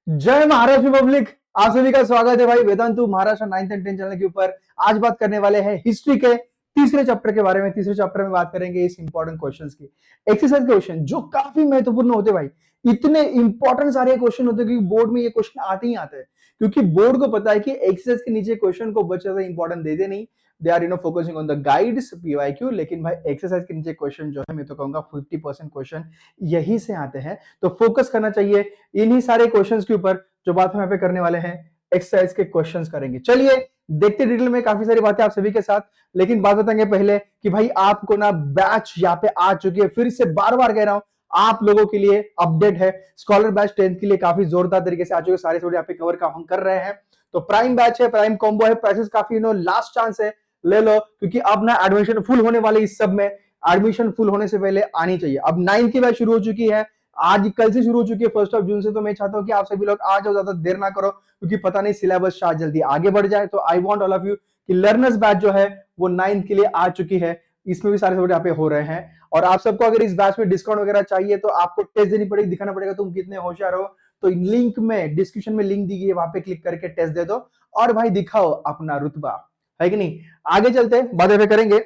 जय महाराष्ट्र रिपब्लिक। आप सभी का स्वागत है भाई Vedantu Maharashtra 9th and 10th channel के ऊपर। आज बात करने वाले हैं हिस्ट्री के तीसरे चैप्टर के बारे में। तीसरे चैप्टर में बात करेंगे इस इंपॉर्टेंट क्वेश्चंस की, एक्सरसाइज क्वेश्चन जो काफी महत्वपूर्ण होते भाई। इतने इंपॉर्टेंट सारे क्वेश्चन होते हैं क्योंकि बोर्ड में ये क्वेश्चन आते ही आते हैं, क्योंकि बोर्ड को पता है कि एक्सरसाइज के नीचे क्वेश्चन को बच्चे ज्यादा इंपॉर्टेंट देते नहीं। They are focusing on the guides PYQ, लेकिन भाई एक्सरसाइज के नीचे क्वेश्चन जो है मैं तो कहूंगा 50% क्वेश्चन यही से आते हैं। तो फोकस करना चाहिए इन्हीं सारे क्वेश्चंस के ऊपर जो बात हम यहाँ पे करने वाले हैं। एक्सरसाइज के क्वेश्चंस करेंगे, चलिए देखते डिटेल में काफी सारी बातें आप सभी के साथ। लेकिन बात बताएंगे पहले कि भाई आपको ना बैच यहाँ पे आ चुकी है, फिर से बार बार कह रहा हूं आप लोगों के लिए अपडेट है। स्कॉलर बैच 10th के लिए काफी जोरदार तरीके से आ चुके, सारे यहाँ पे कवर का हम कर रहे हैं। तो प्राइम बैच है, प्राइम कॉम्बो है, प्राइसेस काफी लास्ट चांस है, ले लो, क्योंकि अब ना एडमिशन फुल होने वाले इस सब में। एडमिशन फुल होने से पहले आनी चाहिए। अब 9th की बैच शुरू हो चुकी है, आज कल से शुरू हो चुकी है 1 जून से। तो मैं चाहता हूं कि आप सभी लोग आ जाओ, ज्यादा देर ना करो, क्योंकि पता नहीं सिलेबस शायद जल्दी आगे बढ़ जाए। तो I want all of you कि लर्नर्स बैच जो है वो 9th के लिए आ चुकी है, इसमें भी सारे सब यहाँ पे हो रहे हैं। और आप सबको अगर इस बैच में डिस्काउंट वगैरह चाहिए तो आपको टेस्ट देनी पड़ेगी, दिखाना पड़ेगा तुम कितने होशियार हो। तो लिंक में डिस्क्रिप्शन में लिंक दी गई है, वहां पे क्लिक करके टेस्ट दे दो और भाई दिखाओ अपना रुतबा, है कि नहीं। आगे चलते बातें करेंगे।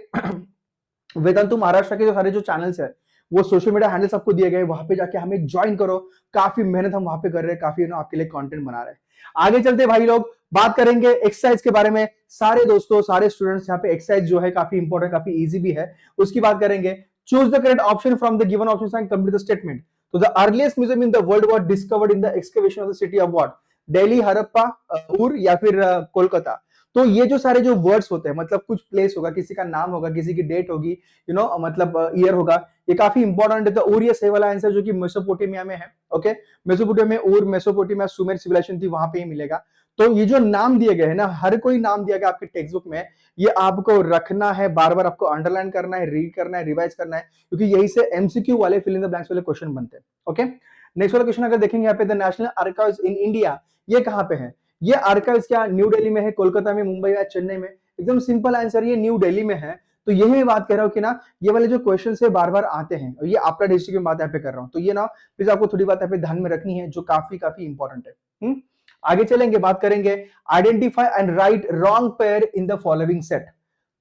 वेदांतु महाराष्ट्र के जो सारे जो चैनल्स है वो सोशल मीडिया हैंडल्स आपको दिए गए, वहां पे जाके हमें ज्वाइन करो। काफी मेहनत हम वहां पे कर रहे हैं, काफी आपके लिए कंटेंट बना रहे हैं। आगे चलते भाई लोग, बात करेंगे एक्सरसाइज के बारे में। सारे दोस्तों, सारे स्टूडेंट्स, यहाँ पे एक्सरसाइज जो है काफी इंपॉर्टेंट, काफी इजी भी है, उसकी बात करेंगे। Choose the correct option from the given options and complete the statement. तो the earliest museum in the world was discovered in the excavation of the city of what? Delhi, Harappa, Ur या फिर कोलकाता। तो ये जो सारे जो वर्ड्स होते हैं, मतलब कुछ प्लेस होगा, किसी का नाम होगा, किसी की डेट होगी, मतलब ईयर होगा, ये काफी इंपॉर्टेंट है। तो उर ये सही वाला आंसर जो कि मेसोपोटामिया में है। ओके, मेसोपोटामिया में उर, मेसोपोटामिया सुमेर सिविलाइजेशन थी, वहां पे ही मिलेगा। तो ये जो नाम दिए गए हैं ना, हर कोई नाम दिया गया आपके टेक्स्ट बुक में, ये आपको रखना है, बार बार आपको अंडरलाइन करना है, रीड करना है, रिवाइज करना है, क्योंकि यही से एमसीक्यू वाले फिल इन द ब्लैंक्स वाले क्वेश्चन बनते हैं। ओके, नेक्स्ट वाला क्वेश्चन अगर देखेंगे यहाँ पे, the national archives in India, ये कहाँ पे है? ये आर्काइव्स क्या न्यू दिल्ली में है, कोलकाता में, मुंबई या चेन्नई में? एकदम सिंपल आंसर, ये न्यू दिल्ली में है। तो यही मैं बात कर रहा हूँ कि ना ये वाले जो क्वेश्चन है बार बार आते हैं, और ये आपका डिस्ट्रिक्ट में बात यहाँ पे कर रहा हूँ। तो ये ना प्लीज आपको थोड़ी बात यहाँ पे ध्यान में रखनी है, जो काफी काफी इंपॉर्टेंट है। आगे चलेंगे, बात करेंगे identify and right wrong pair in the following set.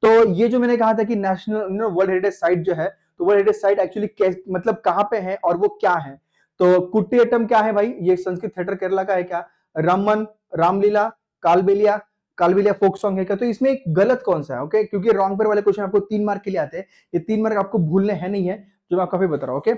तो ये जो मैंने कहा था कि नेशनल वर्ल्ड हेरिटेज साइट जो है, तो वर्ल्ड हेरिटेज साइट एक्चुअली मतलब कहाँ पे है और वो क्या है? तो कुट्टियट्टम क्या है भाई? ये संस्कृत थिएटर केरला का है क्या? रमन, रामलीला, कालबेलिया, कालबेलिया फोक सॉन्ग है क्या? तो इसमें एक गलत कौन सा है? ओके, क्योंकि रॉन्ग पेयर वाले क्वेश्चन आपको 3 मार्क के लिए आते हैं, ये 3 मार्क आपको भूलने हैं नहीं है, जो मैं आपको अभी बता रहा हूँ। ओके,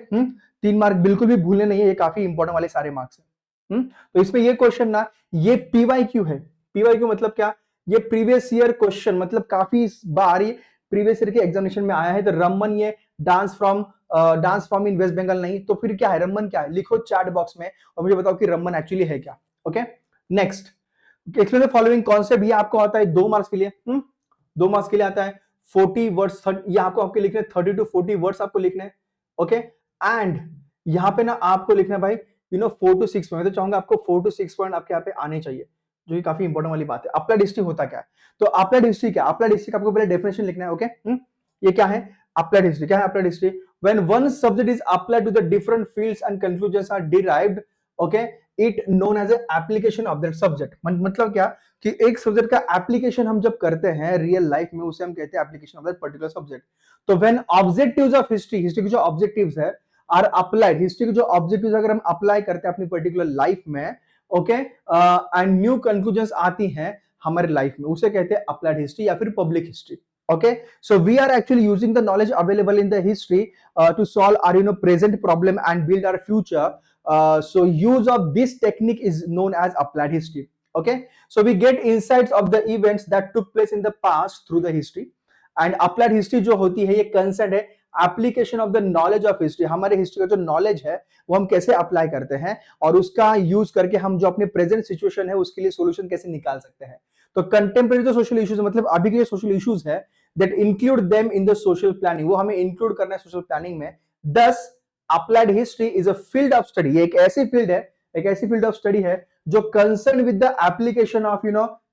3 मार्क बिल्कुल भी भूलने नहीं है, ये काफी इंपॉर्टेंट वाले सारे मार्क्स है। तो इसमें ये क्वेश्चन ना, ये पीवाईक्यू है। पीवाईक्यू मतलब क्या? ये प्रीवियस ईयर क्वेश्चन, मतलब काफी बार ये प्रीवियस ईयर के एग्जामिनेशन में आया है। तो रमन ये dance form in West Bengal नहीं, तो फिर क्या है? रमन क्या है? लिखो चैट बॉक्स में और मुझे बताओ कि रमन एक्चुअली है क्या। Okay, next, explain the following concept, ये आपको आता है 2 मार्क्स के लिए। 2 मार्क्स के लिए आता है। 40 वर्ड्स, ये आपके लिखने 30 to 40 वर्ड्स आपको लिखने हैं। ओके, एंड यहाँ पे ना आपको लिखना है भाई 4 to 6 पॉइंट। तो चाहूंगा आपको 4 to 6 पॉइंट आपके यहाँ पे आने चाहिए, जो कि काफी इंपॉर्टेंट वाली बात है। अप्लाइड हिस्ट्री होता क्या है? तो अप्लाइड हिस्ट्री क्या? अप्लाइड हिस्ट्री का आपको पहले डेफिनेशन लिखना है। ओके, ये क्या है अप्लाइड हिस्ट्री? क्या है applied history? When one subject is applied to the different fields and conclusions are derived, okay, it known as application of that subject. मतलब क्या कि एक सब्जेक्ट का एप्लीकेशन हम जब करते हैं रियल लाइफ में, उसे हम कहते हैं application of that particular subject. तो when objectives of history, history के जो ऑब्जेक्टिव्स है आर अप्लाइड, हिस्ट्री के जो ऑब्जेक्टिव्स अगर हम अप्लाई करते हैं अपनी पर्टिकुलर लाइफ में, ओके, एंड न्यू कंक्लूजन्स आती हैं हमारे लाइफ में, उसे कहते हैं अप्लाइड हिस्ट्री या फिर public history. Okay, so we are actually using the knowledge available in the history to solve our present problem and build our future. So use of this technique is known as applied history. Okay, so we get insights of the events that took place in the past through the history. And applied history जो होती है, ये concept है application of the knowledge of history. हमारे history का जो knowledge है वो हम कैसे अप्लाई करते हैं और उसका यूज करके हम जो अपने प्रेजेंट सिचुएशन है उसके लिए सोल्यूशन कैसे निकाल सकते हैं। तो कंटेम्प्रेरी जो सोशल इश्यूज, मतलब अभी के सोशल इश्यूज है, that include them in the social planning, वो हमें इंक्लूड करना है सोशल प्लानिंग में। दस applied history is a field of study, ये एक ऐसी फील्ड है, एक ऐसी फील्ड ऑफ स्टडी है जो concern with the application of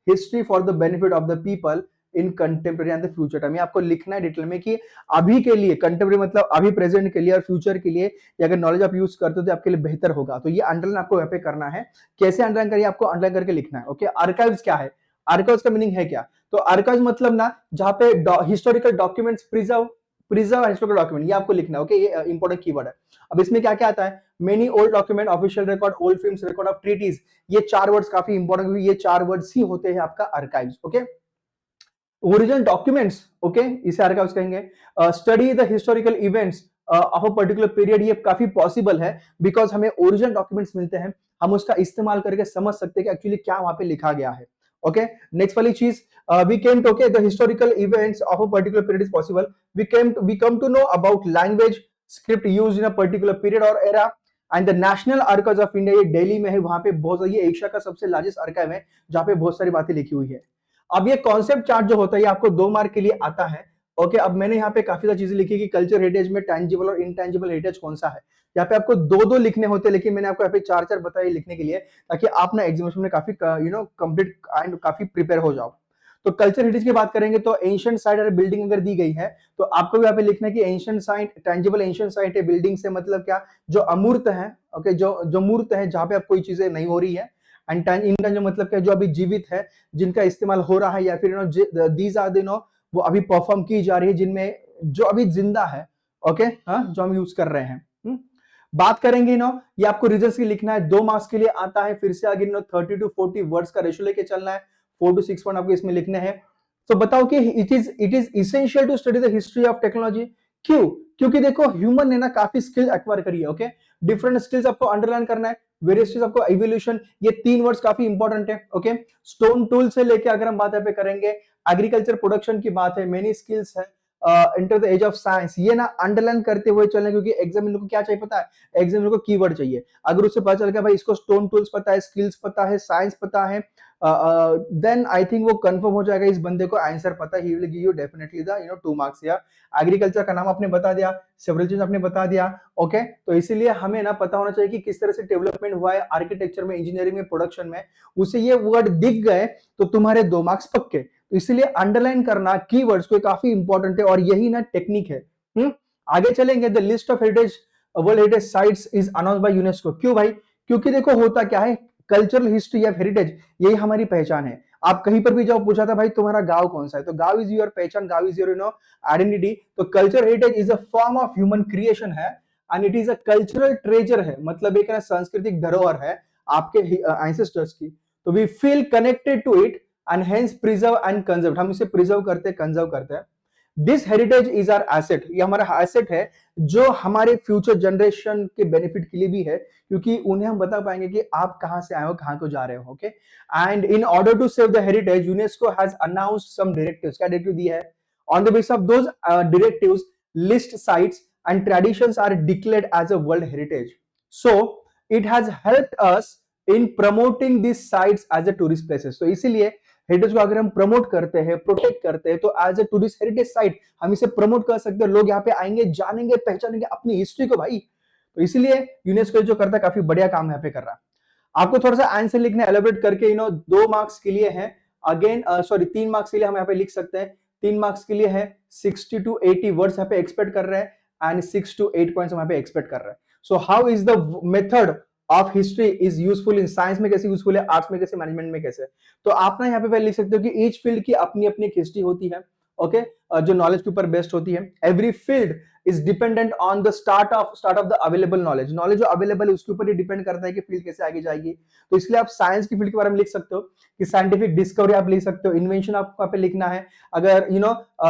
history for the benefit of the people in contemporary and the future time. ये आपको लिखना है डिटेल में कि अभी के लिए, कंटेम्प्रेरी मतलब अभी प्रेजेंट के लिए और फ्यूचर के लिए ये अगर नॉलेज आप यूज करते हो तो आपके लिए बेहतर होगा। तो ये अंडरलाइन आपको यहाँ पे करना है। कैसे अंडरलाइन करिए, आपको अंडरलाइन करके लिखना है। ओके, आर्काइव्स क्या है, आर्काइव्स का मीनिंग है क्या? तो आर्काइव्स मतलब ना जहाँ पे historical documents preserve, preserve historical document, ये आपको लिखना है। ओके, ये इंपॉर्टेंट कीवर्ड है। अब इसमें क्या क्या आता है, many old document, official record, old films, record of treaties, ये चार वर्ड्स काफी इंपॉर्टेंट, क्योंकि ये चार वर्ड्स ही होते हैं आपका archives. Okay, original documents, okay, इसे आर्काइव्स कहेंगे। Study the historical events of a particular period, ये काफी पॉसिबल है बिकॉज हमें ओरिजिनल डॉक्यूमेंट्स मिलते हैं, हम उसका इस्तेमाल करके समझ सकते हैं कि एक्चुअली क्या वहां पे लिखा गया है। ओके, नेक्स्ट वाली चीज, we came to, okay, the historical events of a particular period is possible, we come to know about language script used in a particular period और era, and the national archives of India, ये दिल्ली में है, वहां पे बहुत, ये Asia का सबसे लार्जेस्ट आर्काइव है जहां पे बहुत सारी बातें लिखी हुई है। अब ये कॉन्सेप्ट चार्ट जो होता है ये आपको 2 मार्क के लिए आता है। ओके, अब मैंने यहाँ पे काफी सारी चीजें लिखी कि कल्चर हेरिटेज में टैंजिबल और इनटैंजिबल हेरिटेज कौन सा है। यहाँ पे आपको दो दो लिखने होते हैं, लेकिन मैंने आपको यहाँ पे चार चार बताए लिखने के लिए, ताकि आप ना एग्जामिनेशन में काफी कंप्लीट एंड काफी प्रिपेयर हो जाओ। तो कल्चर हेरिटेज की बात करेंगे तो एंशिएंट साइट और बिल्डिंग अगर दी गई है तो आपको भी यहाँ पे लिखना है कि ancient site, tangible ancient site है, बिल्डिंग से मतलब क्या, जो अमूर्त है। ओके, जो जो मूर्त है, जहां पे अब कोई चीजें नहीं हो रही है। एंड इंटेंजिबल मतलब क्या, जो अभी जीवित है, जिनका इस्तेमाल हो रहा है, या फिर दीज आर वो अभी परफॉर्म की जा रही है, जिनमें जो अभी जिंदा है। ओके, हाँ, जो हम यूज कर रहे हैं। बात करेंगे ये आपको रीजंस की लिखना है, 2 मार्क्स के लिए आता है। फिर से आगे 30 to 40 वर्ड्स का रेशियो लेके चलना है, 4 to 6 पॉइंट आपको इसमें लिखने हैं। तो बताओ कि it is essential to study the history of technology. क्यों? क्योंकि देखो ह्यूमन ने ना काफी स्किल एक्वायर करी है। ओके, डिफरेंट स्किल्स आपको अंडरलाइन करना है, वेरियस चीज आपको, इवोल्यूशन, ये 3 वर्ड्स काफी इंपॉर्टेंट है। ओके, स्टोन टूल से लेके अगर हम बात यहाँ पे करेंगे, एग्रीकल्चर प्रोडक्शन की बात है, मेनी स्किल्स है, inter the age of science, ये ना अंडरलाइन करते हुए चलना, क्योंकि एग्जाम को क्या चाहिए पता है, एग्जाम को कीवर्ड चाहिए। अगर उससे पता चल गया भाई इसको स्टोन टूल्स पता है, स्किल्स पता है, साइंस पता है, देन आई थिंक वो कंफर्म हो जाएगा, इस बंदे को आंसर पता है, he will give you definitely the 2 marks. या एग्रीकल्चर का नाम आपने बता दिया, सेवरल चीज आपने बता दिया। ओके, तो इसीलिए हमें ना पता होना चाहिए कि किस तरह से डेवलपमेंट हुआ है आर्किटेक्चर में, इंजीनियरिंग में, प्रोडक्शन में, उसे ये वर्ड दिख गए तो तुम्हारे 2 मार्क्स पक्के। तो इसलिए अंडरलाइन करना कीवर्ड्स को काफी इंपॉर्टेंट है, और यही ना टेक्निक है। आगे चलेंगे, the list of heritage, world heritage sites is announced by UNESCO. क्यों भाई? क्योंकि देखो होता क्या है, कल्चरल हिस्ट्री या हेरिटेज, यही हमारी पहचान है। आप कहीं पर भी जाओ, पूछा था भाई तुम्हारा गांव कौन सा है, तो गांव इज योर पहचान, गांव इज योर आइडेंटिटी। तो culture heritage is a form of human creation है, and it is a cultural treasure है, मतलब एक सांस्कृतिक धरोहर है आपके एंसेस्टर्स की। तो we feel connected to it and hence preserve and conserve, हम इसे प्रिजर्व करते हैं, कंजर्व करते हैं। This heritage is our asset, ये हमारा एसेट है, जो हमारे फ्यूचर जनरेशन के बेनिफिट के लिए भी है, क्योंकि उन्हें हम बता पाएंगे कि आप कहां से आए हो, कहां को जा रहे हो। Okay, and in order to save the heritage, UNESCO has announced some directives. क्या डायरेक्टिव दिया है? On the basis of those directives, list sites and traditions are declared as a world heritage. So it has helped us in promoting this sites as a tourist places. तो इसीलिए heritage को अगर हम promote करते हैं, protect करते हैं, तो as a tourist heritage site हम इसे प्रमोट कर सकते हैं, लोग यहाँ पे आएंगे, जानेंगे, पहचानेंगे अपनी हिस्ट्री को भाई। तो इसीलिए यूनेस्को जो करता है काफी बढ़िया काम यहाँ पे कर रहा है। आपको थोड़ा सा आंसर लिखना एलोबरेट करके 2 मार्क्स के लिए है, अगेन सॉरी 3 मार्क्स के लिए हम यहाँ पे लिख सकते हैं। 3 मार्क्स के लिए है 60 to 80 वर्ड्स यहाँ पे एक्सपेक्ट कर रहे हैं, एंड 6 to 8 पॉइंट्स हम यहाँ पे एक्सपेक्ट कर रहे हैं। So how is the method of history is useful in science में कैसे यूजफुल है, आर्ट्स में कैसे, मैनेजमेंट में कैसे। तो आप ना यहाँ पे लिख सकते हो कि ईच फील्ड की अपनी अपनी एक हिस्ट्री होती है। ओके, जो नॉलेज के ऊपर बेस्ड होती है। Every field is dependent on the start of the available knowledge, knowledge जो अवेलेबल है उसके ऊपर ही डिपेंड करता है कि फील्ड कैसे आगे जाएगी। तो इसलिए आप साइंस की फील्ड के बारे में लिख सकते हो कि साइंटिफिक डिस्कवरी आप लिख सकते हो, इन्वेंशन आपको यहाँ पे लिखना है। अगर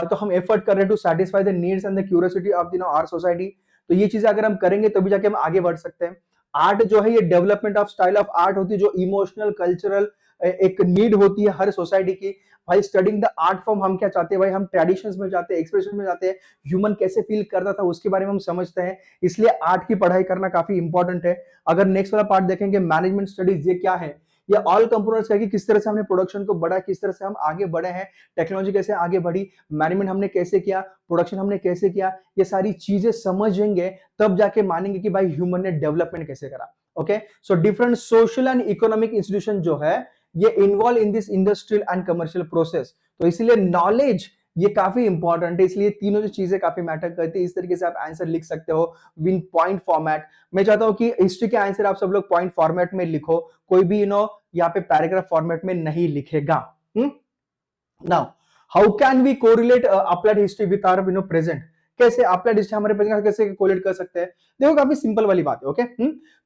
तो हम एफर्ट कर रहे हैं to satisfy the needs and the curiosity of our society. तो ये चीजें अगर हम करेंगे तभी जाके हम आगे बढ़ सकते हैं। आर्ट जो है ये development of style of art होती है, जो इमोशनल कल्चरल एक नीड होती है हर सोसाइटी की। भाई स्टडिंग द आर्ट फॉर्म हम क्या चाहते हैं भाई, हम ट्रेडिशंस में जाते हैं, एक्सप्रेशन में जाते हैं, ह्यूमन कैसे फील करता था उसके बारे में हम समझते हैं। इसलिए आर्ट की पढ़ाई करना काफी इंपॉर्टेंट है। अगर नेक्स्ट वाला पार्ट देखेंगे मैनेजमेंट स्टडीज, ये क्या है, ये ऑल कंपोनेंट्स है कि किस तरह से हमने प्रोडक्शन को बढ़ा, किस तरह से हम आगे बढ़े हैं, टेक्नोलॉजी कैसे आगे बढ़ी, मैनेजमेंट हमने कैसे किया, प्रोडक्शन हमने कैसे किया, ये सारी चीजें समझेंगे तब जाके मानेंगे कि भाई ह्यूमन ने डेवलपमेंट कैसे करा। Okay, so different social and economic institution जो है ये involve in this industrial and commercial process. तो इसलिए नॉलेज ये काफी इंपॉर्टेंट है, इसलिए तीनों जो चीजें काफी मैटर करती है। इस तरीके से आप आंसर लिख सकते हो विन पॉइंट फॉर्मेट। मैं चाहता हूं कि हिस्ट्री के आंसर आप सब लोग पॉइंट फॉर्मेट में लिखो, कोई भी यहाँ पे पैराग्राफ फॉर्मेट में नहीं लिखेगा। Now how can we correlate applied history with our present? कैसे अप्लाइड हिस्ट्री हमारे प्रेजेंट कैसे कोरिलेट कर सकते हैं? देखो काफी सिंपल वाली बात है। ओके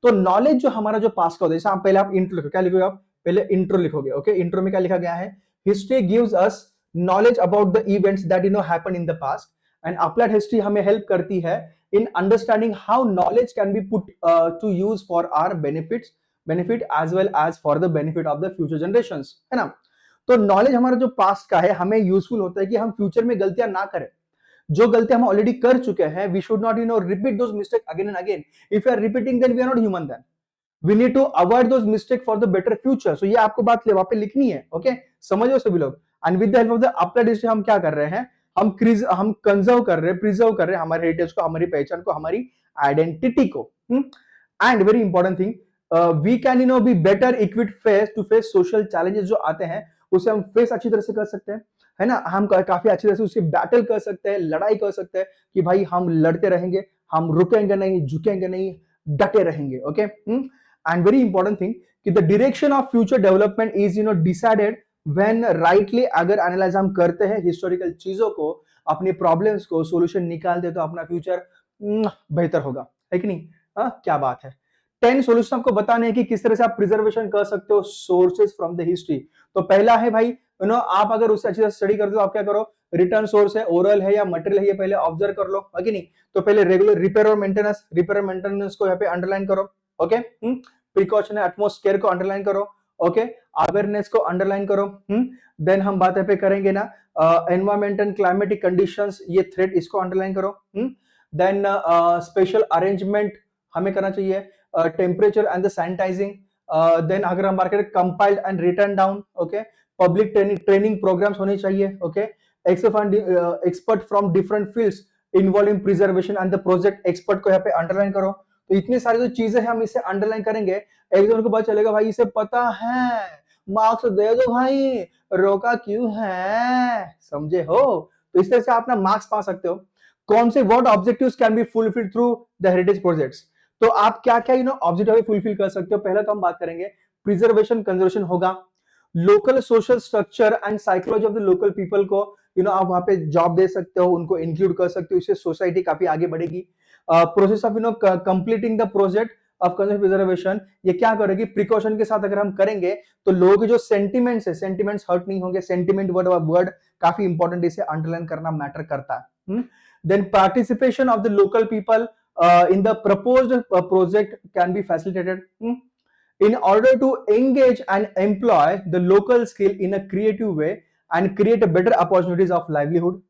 तो नॉलेज जो हमारा जो पास्ट का होता है, जैसे आप पहले आप इंट्रो लिखो, क्या लिखोगे आप? पहले इंट्रो लिखोगे। ओके इंट्रो में क्या लिखा गया है? History gives us knowledge about the events that happened in the past, and applied history हमें हेल्प करती है in understanding how knowledge can be put to use for our benefit as well as for the benefit of the future generations, है ना? तो knowledge हमारा जो past का है हमें यूजफुल होता है कि हम फ्यूचर में गलतियां ना करें। जो गलतियां हम ऑलरेडी कर चुके हैं, we should not repeat those mistake again and again. If you are repeating then we are not human, then we need to avoid those mistake for the better future. So ये आपको बात वहां पे लिखनी है। ओके समझो सभी लोग। And with the help of the applied history हम क्या कर रहे हैं? हम कंजर्व कर रहे हैं, प्रिजर्व कर रहे हैं हमारे हेरिटेज को, हमारी पहचान को, हमारी आइडेंटिटी को। And very important thing, we can be better equipped face to face social challenges जो आते हैं, उसे हम फेस अच्छी तरह से कर सकते हैं, है ना? हम काफी अच्छी तरह से उसकी बैटल कर सकते हैं, लड़ाई कर सकते हैं कि भाई हम लड़ते रहेंगे, हम रुकेंगे नहीं, झुकेंगे नहीं, डटे रहेंगे। Okay and very important thing कि the direction of future development is decided when rightly अगर एनालाइज हम करते हैं हिस्टोरिकल चीजों को, अपनी प्रॉब्लम्स को सोल्यूशन निकालते तो अपना फ्यूचर बेहतर होगा, है कि नहीं? क्या बात है। 10 सॉल्यूशन आपको बताने हैं कि किस तरह से आप प्रिजर्वेशन कर सकते हो सोर्सेज फ्रॉम द हिस्ट्री। तो पहला है भाई, आप अगर उससे अच्छी तरह स्टडी करते हो, आप क्या करो? रिटर्न सोर्स है, ओरल है या मटेरियल है, ये पहले ऑब्जर्व कर लो, है कि नहीं? तो पहले रेगुलर रिपेयर और मेंटेनेंस को यहाँ पे अंडरलाइन करो। ओके प्रिकॉशन है, एटमोस्फेयर को अंडरलाइन करो। ओके अवेयरनेस को अंडरलाइन करो। देन हम बात पे करेंगे ना एनवायरमेंट एंड क्लाइमेटिक कंडीशंस, ये थ्रेट, इसको अंडरलाइन करो। देन स्पेशल अरेंजमेंट हमें करना चाहिए, temperature and the sanitising. Then अगर हम बात करें compiled and return down. Okay public training programs होने चाहिए। Okay expert from different fields involve in preservation and the project expert को यहाँ पे अंडरलाइन करो। तो इतनी सारी जो चीजें हैं हम इसे अंडरलाइन करेंगे, एकदम को पता चलेगा भाई इसे पता है, मार्क्स दे दो भाई, रोका क्यों है, समझे हो? तो इस तरह से आप ना मार्क्स पा सकते हो। कौन से what objectives can be fulfilled through the heritage projects? तो आप क्या क्या ऑब्जेक्टिव फुलफिल कर सकते हो? पहले तो हम बात करेंगे प्रिजर्वेशन कंजर्वेशन होगा, local social structure and psychology of the local people को आप वहां पे जॉब दे सकते हो, उनको इंक्लूड कर सकते हो, इससे सोसाइटी काफी आगे बढ़ेगी। Process of completing the project of preservation, ये क्या करेगी? प्रिकॉशन के साथ अगर हम करेंगे तो लोगों के जो सेंटिमेंट्स है, सेंटिमेंट्स हर्ट नहीं होंगे। सेंटिमेंट वर्ड काफी इंपॉर्टेंट, इसे अंडरलाइन करना मैटर करता है। Then participation of the local people in the proposed project can be facilitated in order to engage and employ the local skill in a creative way and create a better opportunities of livelihood.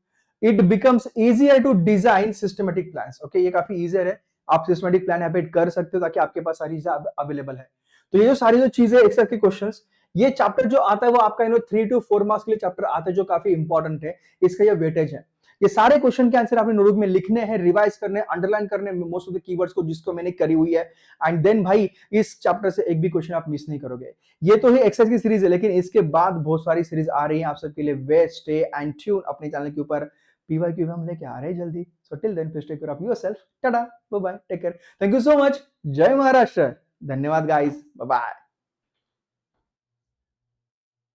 It becomes easier to design systematic plans. Okay ये काफी easier है, आप systematic plan यहाँ पे कर सकते हो ताकि आपके पास सारी चीजें अवेलेबल है। तो ये जो सारी जो चीजें एक्सेस के क्वेश्चंस, ये चैप्टर जो आता है वो आपका 3 to 4 मार्क्स के लिए चैप्टर आता है, जो काफी इंपॉर्टेंट है, इसका ये वेटेज है। ये सारे क्वेश्चन के आंसर आपने नोटबुक में लिखने हैं, रिवाइज करने, अंडरलाइन करने मोस्ट ऑफ द कीवर्ड्स को, जिसको मैंने करी हुई है। एंड देन भाई इस चैप्टर से एक भी क्वेश्चन आप मिस नहीं करोगे। ये तो ही एक्सरसाइज की सीरीज है, लेकिन इसके बाद बहुत सारी सीरीज आ रही है आप सबके लिए। वे स्टे एंड ट्यून अपने चैनल के ऊपर, पीवाईक्यू हम लेके आ रहे हैं जल्दी। So till then please take care of yourself, tata bye bye, take care, thank you so much, जय महाराष्ट्र, धन्यवाद गाइस, बाय बाय।